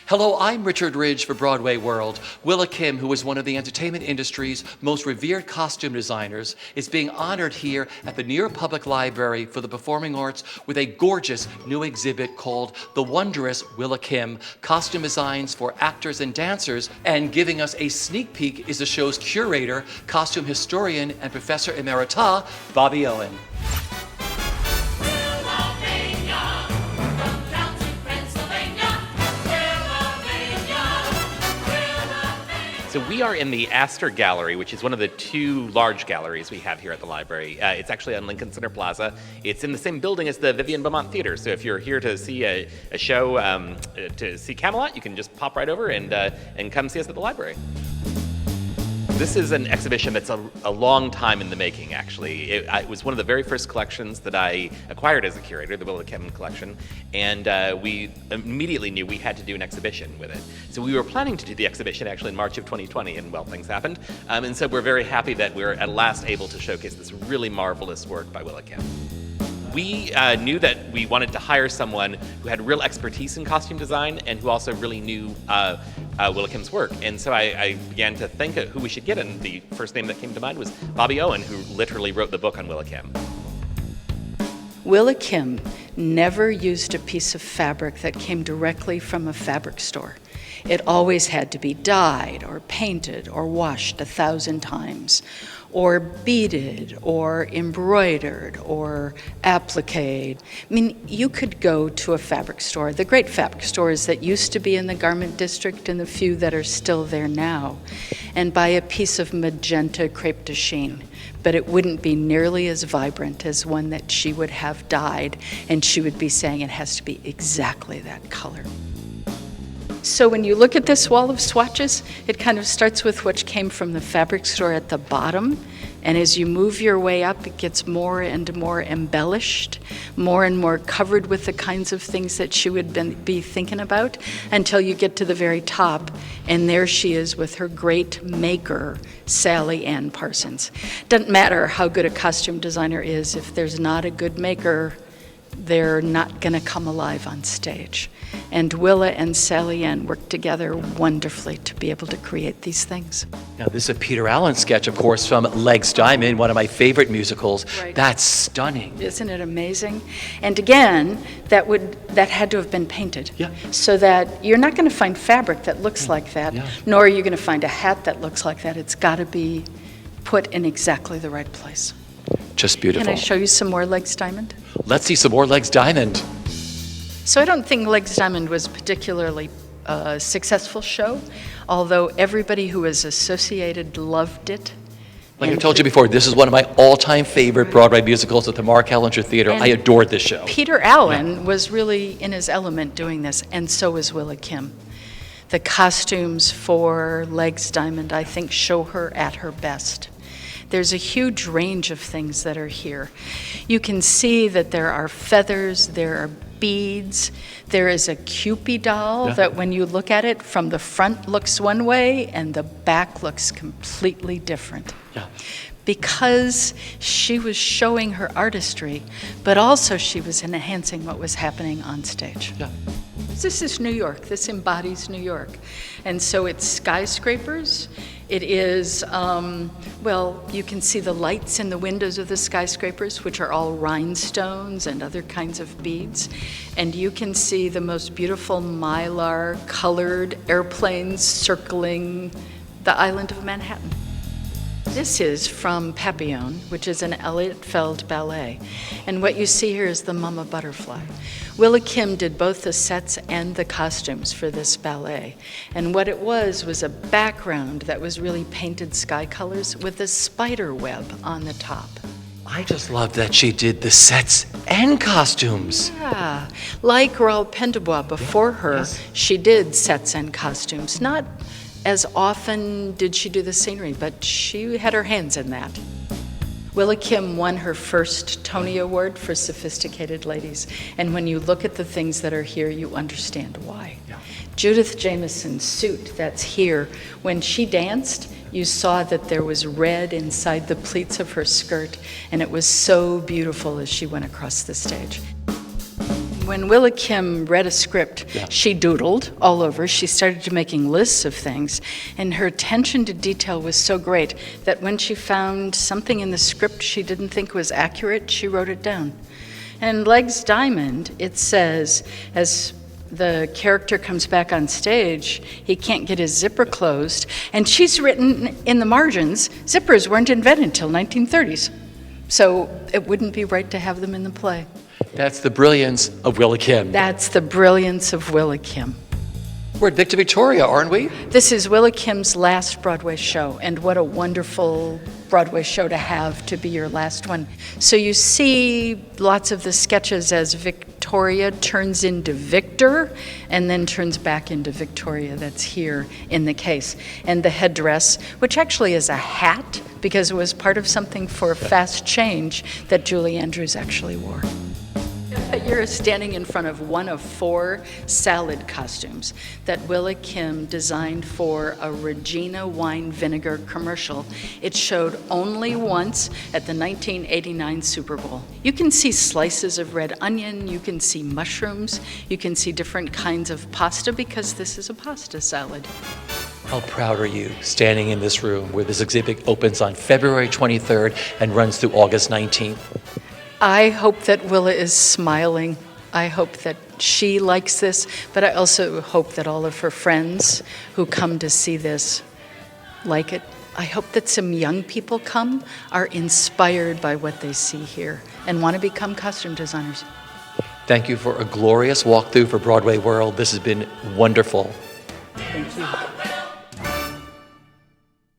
Hello, I'm Richard Ridge for BroadwayWorld. Willa Kim, who is one of the entertainment industry's most revered costume designers, is being honored here at the New York Public Library for the Performing Arts with a gorgeous new exhibit called The Wondrous Willa Kim, Costume Designs for Actors and Dancers. And giving us a sneak peek is the show's curator, costume historian, and professor emerita, Bobby Owen. So we are in the Astor Gallery, which is one of the two large galleries we have here at the library. It's actually on Lincoln Center Plaza. It's in the same building as the Vivian Beaumont Theater. So if you're here to see a show, to see Camelot, you can just pop right over and come see us at the library. This is an exhibition that's a long time in the making, actually. It was one of the very first collections that I acquired as a curator, the Willa Kim collection, and we immediately knew we had to do an exhibition with it. So we were planning to do the exhibition actually in March of 2020, and well, things happened. And so we're very happy that we're at last able to showcase this really marvelous work by Willa Kim. We knew that we wanted to hire someone who had real expertise in costume design and who also really knew Willa Kim's work. And so I began to think of who we should get, and the first name that came to mind was Bobby Owen, who literally wrote the book on Willa Kim. Willa Kim never used a piece of fabric that came directly from a fabric store. It always had to be dyed or painted or washed 1,000 times, or beaded or embroidered or appliqued. I mean, you could go to a fabric store, the great fabric stores that used to be in the garment district and the few that are still there now, and buy a piece of magenta crepe de chine, but it wouldn't be nearly as vibrant as one that she would have dyed, and she would be saying it has to be exactly that color. So when you look at this wall of swatches, it kind of starts with what came from the fabric store at the bottom, and as you move your way up, it gets more and more embellished, more and more covered with the kinds of things that she would be thinking about, until you get to the very top, and there she is with her great maker, Sally Ann Parsons. Doesn't matter how good a costume designer is, if there's not a good maker, they're not going to come alive on stage. And Willa and Sally Ann worked together wonderfully to be able to create these things. Now, this is a Peter Allen sketch, of course, from Legs Diamond, one of my favorite musicals. Right. That's stunning. Isn't it amazing? And again, that had to have been painted. Yeah. So that you're not going to find fabric that looks like that, nor are you going to find a hat that looks like that. It's got to be put in exactly the right place. Just beautiful. Can I show you some more Legs Diamond? Let's see some more Legs Diamond. So I don't think Legs Diamond was a particularly successful show, although everybody who was associated loved it. Like I told you before, this is one of my all-time favorite Broadway musicals at the Mark Hellinger Theater. I adored this show. Peter Allen was really in his element doing this, and so was Willa Kim. The costumes for Legs Diamond, I think, show her at her best. There's a huge range of things that are here. You can see that there are feathers, there are beads, there is a Cupid doll that when you look at it from the front looks one way and the back looks completely different. Because she was showing her artistry, but also she was enhancing what was happening on stage. This is New York. This embodies New York. And so it's skyscrapers. It is, well, you can see the lights in the windows of the skyscrapers, which are all rhinestones and other kinds of beads. And you can see the most beautiful mylar colored airplanes circling the island of Manhattan. This is from Papillon, which is an Elliott Feld ballet. And what you see here is the Mama Butterfly. Willa Kim did both the sets and the costumes for this ballet. And what it was a background that was really painted sky colors with a spider web on the top. I just love that she did the sets and costumes. Yeah, like Raoul Pendebois before her, she did sets and costumes. Not as often did she do the scenery, but she had her hands in that. Willa Kim won her first Tony Award for Sophisticated Ladies, and when you look at the things that are here, you understand why. Judith Jameson's suit that's here, when she danced, you saw that there was red inside the pleats of her skirt, and it was so beautiful as she went across the stage. when Willa Kim read a script, she doodled all over. She started making lists of things, and her attention to detail was so great that when she found something in the script she didn't think was accurate, she wrote it down. And Legs Diamond, it says, as the character comes back on stage, he can't get his zipper closed, and she's written in the margins, zippers weren't invented until 1930s. So it wouldn't be right to have them in the play. That's the brilliance of Willa Kim. That's the brilliance of Willa Kim. We're at Victor Victoria, aren't we? This is Willa Kim's last Broadway show, and what a wonderful Broadway show to have to be your last one. So you see lots of the sketches as Victoria turns into Victor and then turns back into Victoria. That's here in the case. And the headdress, which actually is a hat because it was part of something for fast change that Julie Andrews actually wore. You're standing in front of one of 4 salad costumes that Willa Kim designed for a Regina wine vinegar commercial. It showed only once at the 1989 Super Bowl. You can see slices of red onion, you can see mushrooms, you can see different kinds of pasta because this is a pasta salad. How proud are you standing in this room where this exhibit opens on February 23rd and runs through August 19th? I hope that Willa is smiling. I hope that she likes this, but I also hope that all of her friends who come to see this like it. I hope that some young people come, are inspired by what they see here, and want to become costume designers. Thank you for a glorious walkthrough for Broadway World. This has been wonderful. Thank you.